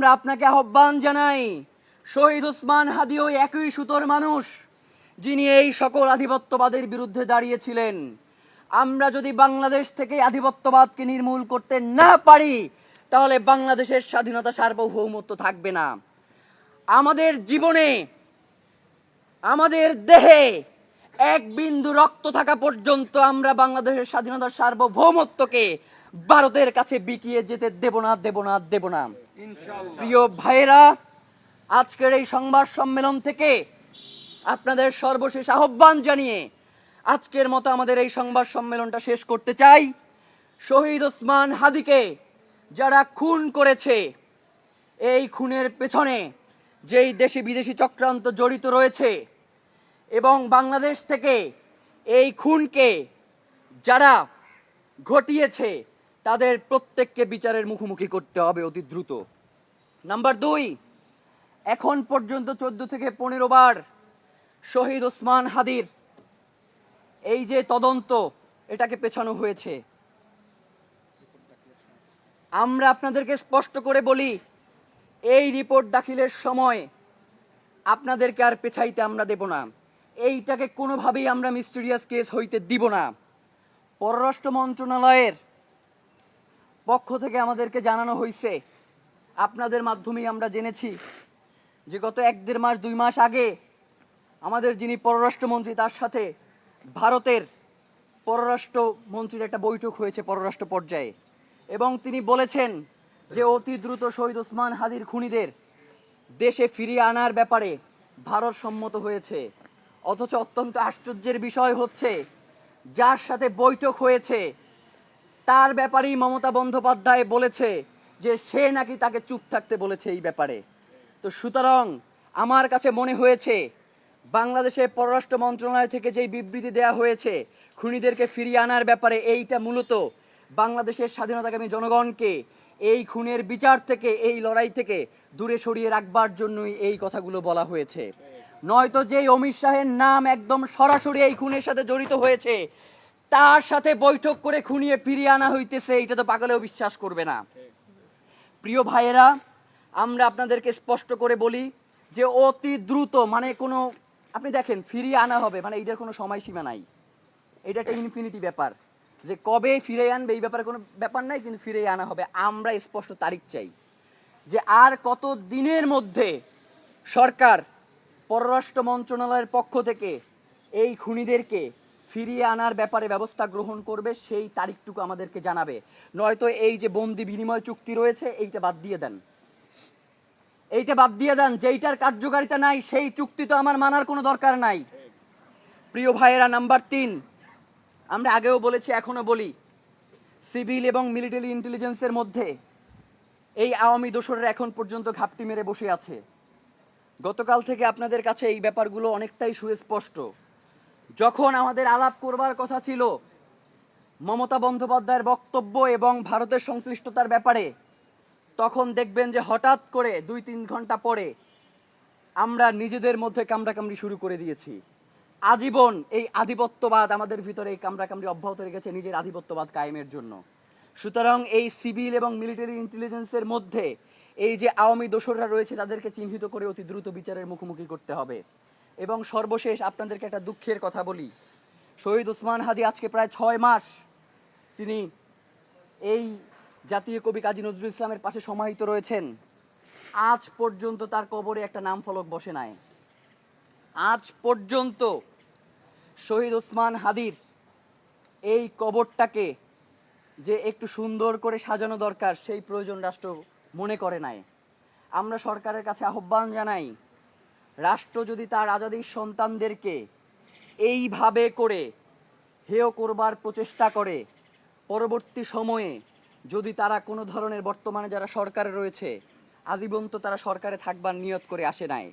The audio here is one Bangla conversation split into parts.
আমরা আপনাকে আহ্বান জানাই, শহীদ ওসমান হাদিও একই সুতোর মানুষ, যিনি এই সকল আধিপত্যবাদের বিরুদ্ধে দাঁড়িয়েছিলেন। আমরা যদি বাংলাদেশ থেকে আধিপত্যবাদকে নির্মূল করতে না পারি, তাহলে বাংলাদেশের স্বাধীনতা সার্বভৌমত্ব থাকবে না। আমাদের জীবনে, আমাদের দেহে এক বিন্দু রক্ত থাকা পর্যন্ত আমরা বাংলাদেশের স্বাধীনতার সার্বভৌমত্বকে ভারতের কাছে বিকিয়ে যেতে দেব না, দেব না, দেব না। প্রিয় ভাইয়েরা, আজকের এই সংবাদ সম্মেলন থেকে আপনাদের সর্বশেষ আহ্বান জানিয়ে আজকের মতো আমাদের এই সংবাদ সম্মেলনটা শেষ করতে চাই। শহীদ ওসমান হাদিকে যারা খুন করেছে, এই খুনের পেছনে যেই দেশি বিদেশি চক্রান্ত জড়িত রয়েছে এবং বাংলাদেশ থেকে এই খুনকে যারা ঘটিয়েছে, তাদের প্রত্যেককে বিচারের মুখোমুখি করতে হবে অতি দ্রুত। নাম্বার 2, এখন পর্যন্ত 14 থেকে 15 বার শহীদ ওসমান হাদির এই যে তদন্ত, এটাকে পেছানো হয়েছে। আমরা আপনাদেরকে স্পষ্ট করে বলি, এই রিপোর্ট দাখিলের সময় আপনাদেরকে আর পেছাইতে আমরা দেব না। এইটাকে কোনোভাবেই আমরা মিস্টেরিয়াস কেস হইতে দিব না। পররাষ্ট্র মন্ত্রণালয়ের পক্ষ থেকে আমাদেরকে জানানো হয়েছে, আপনাদের মাধ্যমেই আমরা জেনেছি যে গত 1-1.5 মাস 2 মাস আগে আমাদের যিনি পররাষ্ট্রমন্ত্রী, তার সাথে ভারতের পররাষ্ট্রমন্ত্রীর একটা বৈঠক হয়েছে পররাষ্ট্র পর্যায়ে, এবং তিনি বলেছেন যে অতি দ্রুত শহীদ ওসমান হাদির খুনিদের দেশে ফিরিয়ে আনার ব্যাপারে ভারত সম্মত হয়েছে। অথচ অত্যন্ত আশ্চর্যের বিষয় হচ্ছে, যার সাথে বৈঠক হয়েছে তার ব্যাপারেই মমতা বন্দ্যোপাধ্যায় বলেছে যে সে নাকি তাকে চুপ থাকতে বলেছে এই ব্যাপারে। তো সুতরাং আমার কাছে মনে হয়েছে, বাংলাদেশের পররাষ্ট্র মন্ত্রণালয় থেকে যেই বিবৃতি দেওয়া হয়েছে খুনিদেরকে ফিরিয়ে আনার ব্যাপারে, এইটা মূলত বাংলাদেশের স্বাধীনতাকামী জনগণকে এই খুনের বিচার থেকে, এই লড়াই থেকে দূরে সরিয়ে রাখবার জন্যই এই কথাগুলো বলা হয়েছে। নয়তো যেই অমিত শাহের নাম একদম সরাসরি এই খুনের সাথে জড়িত হয়েছে, তার সাথে বৈঠক করে খুনিয়ে ফিরিয়ে আনা হইতেছে, এটা তো পাগলেও বিশ্বাস করবে না। প্রিয় ভাইয়েরা, আমরা আপনাদেরকে স্পষ্ট করে বলি যে অতি দ্রুত, মানে কোনো, আপনি দেখেন ফিরিয়ে আনা হবে, মানে এইটার কোনো সময়সীমা নাই। এটা একটা ইনফিনিটি ব্যাপার, যে কবে ফিরে আনবে এই ব্যাপারে কোনো ব্যাপার নাই, কিন্তু ফিরে আনা হবে। আমরা স্পষ্ট তারিখ চাই যে আর কত দিনের মধ্যে সরকার পররাষ্ট্র মন্ত্রণালয়ের পক্ষ থেকে এই খুনিদেরকে ফিরিয়ে আনার ব্যাপারে ব্যবস্থা গ্রহণ করবে, সেই তারিখটুকু আমাদেরকে জানাবে। নয়তো এই যে বন্দি বিনিময় চুক্তি রয়েছে, এইটা বাদ দিয়ে দেন, এইটা বাদ দিয়ে দেন। যেইটার কার্যকারিতা নাই, সেই চুক্তি তো আমার মানার কোনো দরকার নাই। প্রিয় ভাইয়েরা, নাম্বার 3, আমরা আগেও বলেছি, এখনো বলি, সিভিল এবং মিলিটারি ইন্টেলিজেন্সের মধ্যে এই আওয়ামী দোসররা এখন পর্যন্ত ঘাপটি মেরে বসে আছে। গতকাল থেকে আপনাদের কাছে এই ব্যাপারগুলো অনেকটাই সুস্পষ্ট। যখন আমাদের আলাপ করবার কথা ছিল মমতা বন্দ্যোপাধ্যায়ের বক্তব্য এবং ভারতের সংশ্লিষ্টতার ব্যাপারে, তখন দেখবেন যে হঠাৎ করে 2-3 ঘন্টা পরে আমরা নিজেদের মধ্যে কামড়াকামড়ি শুরু করে দিয়েছি। আজীবন এই আধিপত্যবাদ আমাদের ভিতরে এই কামড়াকামড়ি অব্যাহত রেখেছে নিজের আধিপত্যবাদ কায়েমের জন্য। সুতরাং এই সিভিল এবং মিলিটারি ইন্টেলিজেন্সের মধ্যে এই যে আওয়ামী দোসররা রয়েছে, তাদেরকে চিহ্নিত করে অতি দ্রুত বিচারের মুখোমুখি করতে হবে। এবং সর্বশেষ আপনাদেরকে একটা দুঃখের কথা বলি, শহীদ ওসমান হাদি আজকে প্রায় 6 মাস তিনি এই জাতীয় কবি কাজী নজরুল ইসলামের পাশে সমাহিত রয়েছেন। আজ পর্যন্ত তার কবরে একটা নাম ফলক বসে নাই। আজ পর্যন্ত শহীদ ওসমান হাদির এই কবরটাকে যে একটু সুন্দর করে সাজানো দরকার, সেই প্রয়োজন রাষ্ট্র মনে করে নাই। আমরা সরকারের কাছে আহ্বান জানাই, রাষ্ট্র যদি তার আজাদির সন্তানদেরকে এইভাবে করে হেয় করবার প্রচেষ্টা করে, পরবর্তী সময়ে যদি তারা কোনো ধরনের, বর্তমানে যারা সরকারে রয়েছে, আজীবন তো তারা সরকারে থাকবার নিয়ত করে আসে নাই,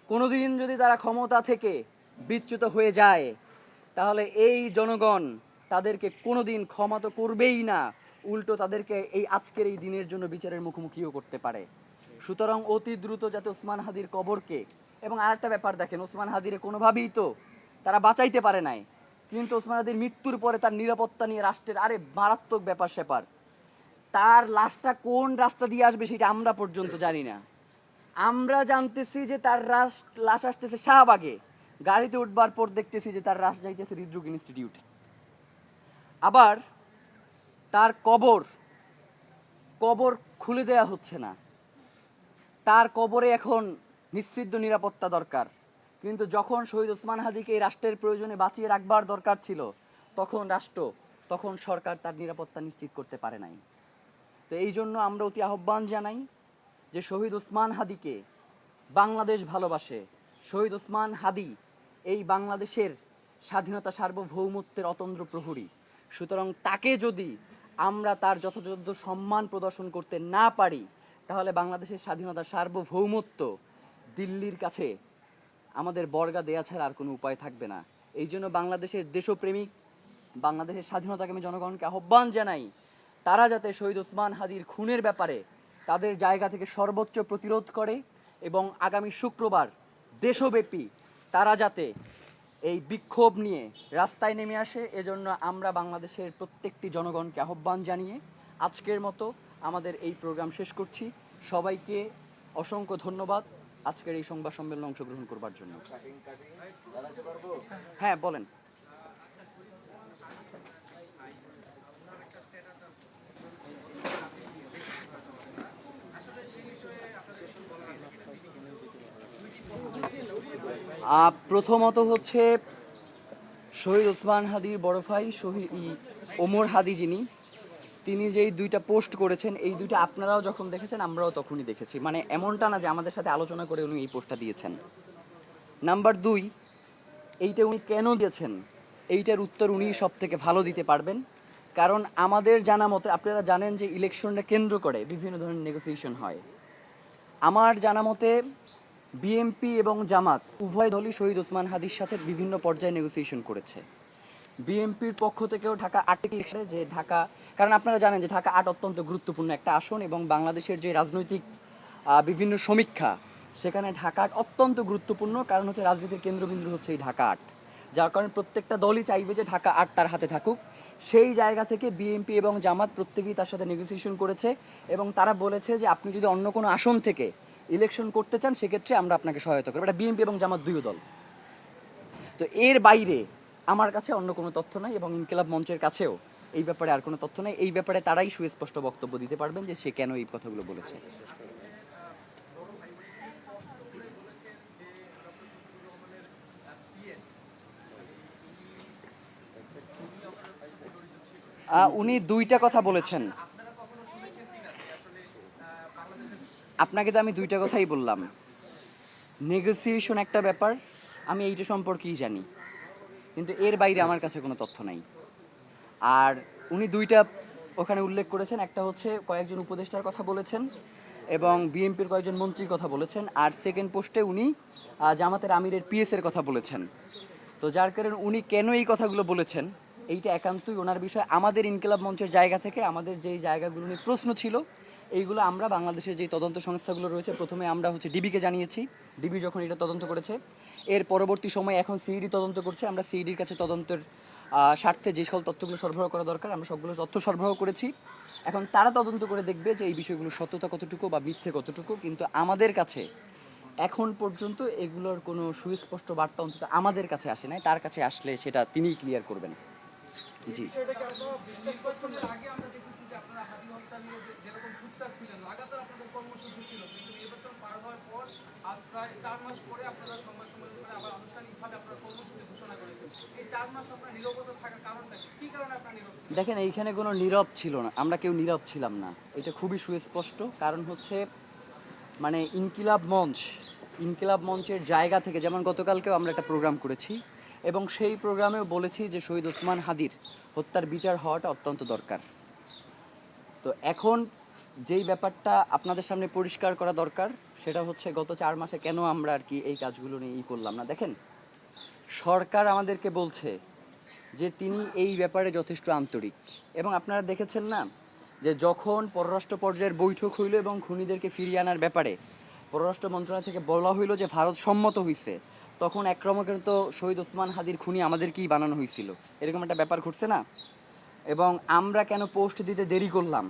কোনোদিন যদি তারা ক্ষমতা থেকে বিচ্যুত হয়ে যায়, তাহলে এই জনগণ তাদেরকে কোনোদিন ক্ষমা তো করবেই না, উল্টো তাদেরকে এই আজকের এই দিনের জন্য বিচারের মুখোমুখিও করতে পারে। সুতরাং অতি দ্রুত যাতে ওসমান হাদির কবরকে, এবং আরেকটা ব্যাপার দেখেন, ওসমান হাদিরে কোনোভাবেই তো তারা বাঁচাইতে পারে নাই, কিন্তু ওসমান হাদির মৃত্যুর পরে তার নিরাপত্তা নিয়ে রাষ্ট্রের আরে মারাত্মক ব্যাপার স্যাপার, তার লাশটা কোন রাস্তা দিয়ে আসবে সেটা আমরা পর্যন্ত জানি না। আমরা জানতেছি যে তার লাশ আসতেছে শাহবাগে, গাড়িতে উঠবার পর দেখতেছি যে তার লাশ যাইতেছে হৃদরোগ ইনস্টিটিউটে। আবার তার কবর খুলে দেয়া হচ্ছে না, তার কবরে এখন নিশ্চিদ্র নিরাপত্তা দরকার। কিন্তু যখন শহীদ ওসমান হাদিকে এই রাষ্ট্রের প্রয়োজনে বাঁচিয়ে রাখবার দরকার ছিল, তখন সরকার তার নিরাপত্তা নিশ্চিত করতে পারে নাই। তো এই জন্য আমরা অতি আহ্বান জানাই যে শহীদ ওসমান হাদিকে বাংলাদেশ ভালোবাসে। শহীদ ওসমান হাদি এই বাংলাদেশের স্বাধীনতা সার্বভৌমত্বের অতন্দ্র প্রহরী। সুতরাং তাকে যদি আমরা তার যথাযথ সম্মান প্রদর্শন করতে না পারি, তাহলে বাংলাদেশের স্বাধীনতা সার্বভৌমত্ব দিল্লির কাছে আমাদের বর্গা দেয়া ছাড়া আর কোনো উপায় থাকবে না। এই জন্য বাংলাদেশের দেশপ্রেমিক, বাংলাদেশের স্বাধীনতাকে আমি জনগণকে আহ্বান জানাই, তারা যাতে শহীদ ওসমান হাদির খুনের ব্যাপারে তাদের জায়গা থেকে সর্বোচ্চ প্রতিরোধ করে এবং আগামী শুক্রবার দেশব্যাপী তারা যাতে এই বিক্ষোভ নিয়ে রাস্তায় নেমে আসে। এজন্য আমরা বাংলাদেশের প্রত্যেকটি জনগণকে আহ্বান জানিয়ে আজকের মতো আমাদের এই প্রোগ্রাম শেষ করছি। সবাইকে অসংখ্য ধন্যবাদ আজকের এই সংবাদ সম্মেলনে অংশগ্রহণ করবার জন্য। হ্যাঁ বলেন। প্রথমত হচ্ছে শহীদ ওসমান হাদির বড় ভাই ওমর হাদি তিনি যেই দুইটা পোস্ট করেছেন, এই দুইটা আপনারাও যখন দেখেছেন আমরাও তখনই দেখেছি। মানে এমনটা না যে আমাদের সাথে আলোচনা করে উনি এই পোস্টটা দিয়েছেন। নাম্বার 2, এইটা উনি কেন দিয়েছেন এইটার উত্তর উনি সব থেকে ভালো দিতে পারবেন। কারণ আমাদের জানা মতে, আপনারা জানেন যে ইলেকশনটা কেন্দ্র করে বিভিন্ন ধরনের নেগোসিয়েশন হয়। আমার জানা মতে বিএনপি এবং জামাত উভয় দলই শহীদ ওসমান হাদির সাথে বিভিন্ন পর্যায়ে নেগোসিয়েশন করেছে। বিএনপির পক্ষ থেকেও ঢাকা 8 যে ঢাকা, কারণ আপনারা জানেন যে ঢাকা 8 অত্যন্ত গুরুত্বপূর্ণ একটা আসন এবং বাংলাদেশের যে রাজনৈতিক বিভিন্ন সমীক্ষা, সেখানে ঢাকা 8 অত্যন্ত গুরুত্বপূর্ণ। কারণ হচ্ছে রাজনীতির কেন্দ্রবিন্দু হচ্ছে এই ঢাকা 8, যার কারণে প্রত্যেকটা দলই চাইবে যে ঢাকা 8 তার হাতে থাকুক। সেই জায়গা থেকে বিএনপি এবং জামাত প্রত্যেকেই তার সাথে নেগোসিয়েশন করেছে এবং তারা বলেছে যে আপনি যদি অন্য কোনো আসন থেকে ইলেকশন করতে চান সেক্ষেত্রে আমরা আপনাকে সহায়তা করব। এটা বিএনপি এবং জামাত দুই দল। তো এর বাইরে আমার কাছে অন্য কোনো তথ্য নাই এবং ইনকিলাব মঞ্চের কাছেও এই ব্যাপারে আর কোনো তথ্য নেই। এই ব্যাপারে তারাই সুস্পষ্ট বক্তব্য দিতে পারবেন যে সে কেন এই কথাগুলো বলেছে। উনি দুইটা কথা বলেছেন। আপনাকে তো আমি দুইটা কথাই বললাম। নেগোসিয়েশন একটা ব্যাপার, আমি এইটা সম্পর্কেই জানি, কিন্তু এর বাইরে আমার কাছে কোনো তথ্য নাই। আর উনি দুইটা ওখানে উল্লেখ করেছেন, একটা হচ্ছে কয়েকজন উপদেষ্টার কথা বলেছেন এবং বিএনপির কয়েকজন মন্ত্রীর কথা বলেছেন, আর সেকেন্ড পোস্টে উনি জামাতের আমিরের পিএসের কথা বলেছেন। তো যার কারণে উনি কেন এই কথাগুলো বলেছেন এইটা একান্তই ওনার বিষয়। আমাদের ইনকিলাব মঞ্চের জায়গা থেকে আমাদের যেই জায়গাগুলো নিয়ে প্রশ্ন ছিল এইগুলো আমরা বাংলাদেশের যেই তদন্ত সংস্থাগুলো রয়েছে, প্রথমে আমরা হচ্ছে ডিবিকে জানিয়েছি। ডিবি যখন এটা তদন্ত করেছে, এর পরবর্তী সময় এখন সিইডি তদন্ত করছে। আমরা সিইডির কাছে তদন্তের স্বার্থে যে সকল তথ্যগুলো সরবরাহ করা দরকার আমরা সবগুলো তথ্য সরবরাহ করেছি। এখন তারা তদন্ত করে দেখবে যে এই বিষয়গুলোর সত্যতা কতটুকু বা মিথ্যে কতটুকু। কিন্তু আমাদের কাছে এখন পর্যন্ত এগুলোর কোনো সুস্পষ্ট বার্তা অন্তত আমাদের কাছে আসে নাই। তার কাছে আসলে সেটা তিনিই ক্লিয়ার করবেন। জি, দেখেন এইখানে কোনো নীরব ছিল না, আমরা কেউ নীরব ছিলাম না, এটা খুবই সুস্পষ্ট। কারণ হচ্ছে মানে ইনকিলাব মঞ্চের জায়গা থেকে, যেমন গতকালকেও আমরা একটা প্রোগ্রাম করেছি এবং সেই প্রোগ্রামেও বলেছি যে শহীদ ওসমান হাদির হত্যার বিচার হওয়াটা অত্যন্ত দরকার। তো এখন যেই ব্যাপারটা আপনাদের সামনে পরিষ্কার করা দরকার সেটা হচ্ছে গত 4 মাসে কেন আমরা আর কি এই কাজগুলো নিয়ে করলাম না। দেখেন, সরকার আমাদেরকে বলছে যে তিনি এই ব্যাপারে যথেষ্ট আন্তরিক এবং আপনারা দেখেছেন না যে যখন পররাষ্ট্র পর্যায়ের বৈঠক হইল এবং খুনিদেরকে ফিরিয়ে আনার ব্যাপারে পররাষ্ট্র মন্ত্রণালয় থেকে বলা হইল যে ভারত সম্মত হয়েছে, তখন একরকমের তো শহীদ ওসমান হাদির খুনি আমাদেরকেই বানানো হয়েছিল, এরকম একটা ব্যাপার ঘটছে না। এবং আমরা কেন পোস্ট দিতে দেরি করলাম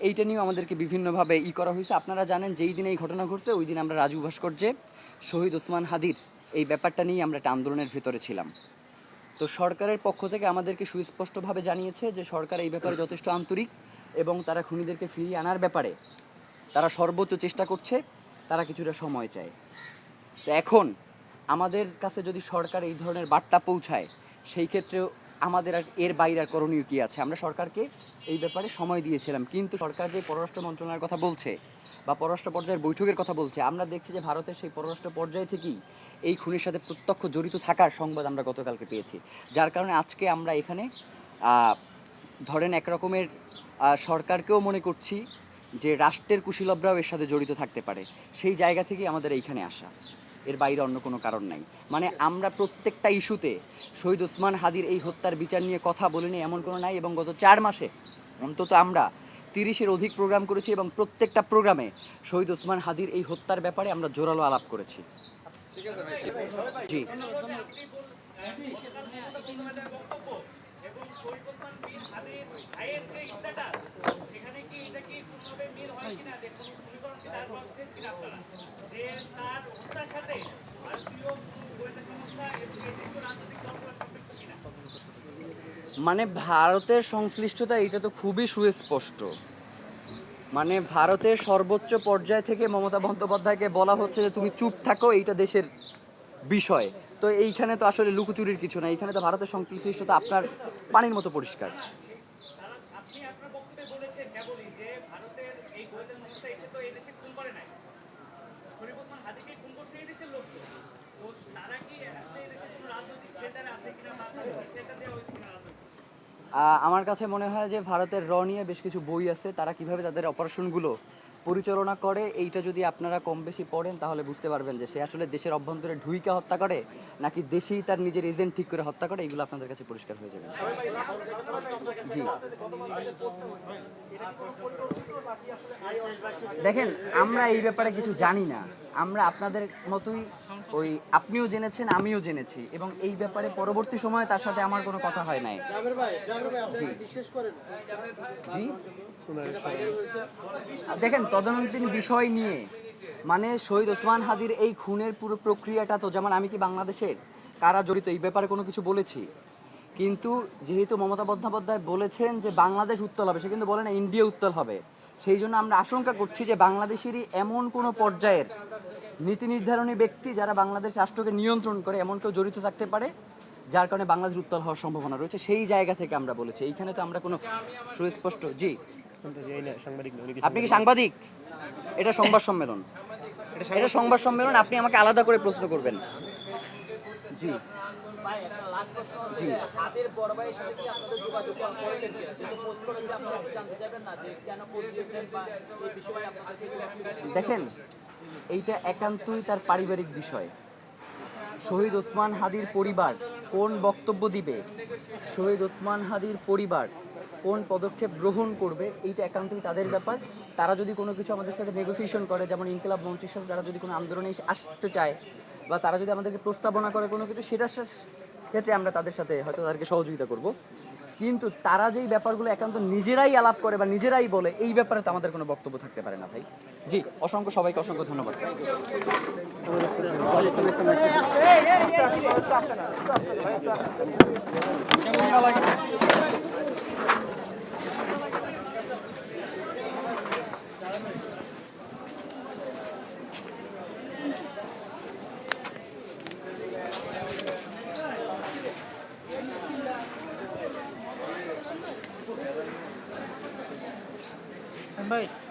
এইটা নিয়েও আমাদেরকে বিভিন্নভাবে করা হয়েছে। আপনারা জানেন যেই দিন এই ঘটনা ঘটছে ওই দিন আমরা রাজু ভাস্কর্যে শহীদ ওসমান হাদির এই ব্যাপারটা নিয়ে আমরা একটা আন্দোলনের ভিতরে ছিলাম। তো সরকারের পক্ষ থেকে আমাদেরকে সুস্পষ্টভাবে জানিয়েছে যে সরকার এই ব্যাপারে যথেষ্ট আন্তরিক এবং তারা খুনিদেরকে ফিরিয়ে আনার ব্যাপারে তারা সর্বোচ্চ চেষ্টা করছে, তারা কিছুটা সময় চায়। তো এখন আমাদের কাছে যদি সরকার এই ধরনের বার্তা পৌঁছায় সেই ক্ষেত্রেও আমাদের আর এর বাইরে আর করণীয় কী আছে? আমরা সরকারকে এই ব্যাপারে সময় দিয়েছিলাম, কিন্তু সরকার যে পররাষ্ট্র মন্ত্রণালয়ের কথা বলছে বা পররাষ্ট্র পর্যায়ের বৈঠকের কথা বলছে, আমরা দেখছি যে ভারতের সেই পররাষ্ট্র পর্যায় থেকেই এই খুনের সাথে প্রত্যক্ষ জড়িত থাকার সংবাদ আমরা গতকালকে পেয়েছি। যার কারণে আজকে আমরা এখানে ধরেন এক রকমের সরকারকেও মনে করছি যে রাষ্ট্রের কুশীলবরাও এর সাথে জড়িত থাকতে পারে, সেই জায়গা থেকেই আমাদের এইখানে আসা, এর বাইরে অন্য কোনো কারণ নাই। মানে আমরা প্রত্যেকটা ইস্যুতে শহীদ ওসমান হাদির এই হত্যার বিচার নিয়ে কথা বলিনি এমন কোনো নাই, এবং গত 4 মাসে অন্তত আমরা 30-এর অধিক প্রোগ্রাম করেছি এবং প্রত্যেকটা প্রোগ্রামে শহীদ ওসমান হাদির এই হত্যার ব্যাপারে আমরা জোরালো আলাপ করেছি। জি, মানে ভারতের সংশ্লিষ্টতা এটা তো খুবই সুস্পষ্ট। মানে ভারতের সর্বোচ্চ পর্যায় থেকে মমতা বন্দ্যোপাধ্যায়কে বলা হচ্ছে যে তুমি চুপ থাকো, এইটা দেশের বিষয়। তো এইখানে তো আসলে লুকোচুরির কিছু না, এইখানে তো ভারতের সংশ্লিষ্টতা আপনার পানির মতো পরিষ্কার। আমার কাছে মনে হয় যে ভারতের নিয়ে বেশ কিছু বই আছে, তারা কিভাবে তাদের অপারেশনগুলো পরিচালনা করে এইটা যদি আপনারা কম বেশি পড়েন তাহলে বুঝতে পারবেন যে সে আসলে দেশের অভ্যন্তরে ঢুইকে হত্যা করে নাকি দেশেই তার নিজের এজেন্ট ঠিক করে হত্যা করে, এইগুলো আপনাদের কাছে পরিষ্কার হয়ে যাবে। জি, দেখেন আমরা এই ব্যাপারে কিছু জানি না, আমরা আপনাদের মতোই ওই আপনিও জেনেছেন আমিও জেনেছি, এবং এই ব্যাপারে পরবর্তী সময়ে তার সাথে আমার কোনো কথা হয় নাই। জি, দেখেন তদন্তাধীন বিষয় নিয়ে মানে শহীদ ওসমান হাদির এই খুনের পুরো প্রক্রিয়াটা তো, যেমন আমি কি বাংলাদেশের কারা জড়িত এই ব্যাপারে কোনো কিছু বলেছি, কিন্তু যেহেতু মমতা বন্দ্যোপাধ্যায় বলেছেন যে বাংলাদেশ উত্তাল হবে, সে কিন্তু বলে না ইন্ডিয়া উত্তাল হবে। সেই জন্য আমরা আশঙ্কা করছি যে বাংলাদেশেরই এমন কোনো পর্যায়ের নীতি নির্ধারণী ব্যক্তি যারা বাংলাদেশ রাষ্ট্রকে নিয়ন্ত্রণ করে এমন কেউ জড়িত থাকতে পারে, যার কারণে বাংলাদেশ উত্তাল হওয়ার সম্ভাবনা রয়েছে। সেই জায়গা থেকে আমরা বলেছি, এইখানে তো আমরা কোনো সুস্পষ্ট। জি, আপনি কি সাংবাদিক? এটা সংবাদ সম্মেলন, এটা সংবাদ সম্মেলন, আপনি আমাকে আলাদা করে প্রশ্ন করবেন। জি, জি, দেখেন এইটা একান্তই তার পারিবারিক বিষয়। শহীদ ওসমান হাদির পরিবার কোন বক্তব্য দিবে, শহীদ ওসমান হাদির পরিবার কোন পদক্ষেপ গ্রহণ করবে, এইটা একান্তই তাদের ব্যাপার। তারা যদি কোনো কিছু আমাদের সাথে নেগোসিয়েশন করে, যেমন ইনকিলাব মঞ্চের সাথে তারা যদি কোনো আন্দোলনে আসতে চায় বা তারা যদি আমাদেরকে প্রস্তাবনা করে কোনো কিছু, সেটার ক্ষেত্রে আমরা তাদের সাথে হয়তো তাদেরকে সহযোগিতা করব। কিন্তু তারা যেই ব্যাপারগুলো একান্ত নিজেরাই আলাপ করে বা নিজেরাই বলে, এই ব্যাপারে তো আমাদের কোনো বক্তব্য থাকতে পারে না ভাই। জি, অসংখ্য সবাইকে অসংখ্য ধন্যবাদ। Baik.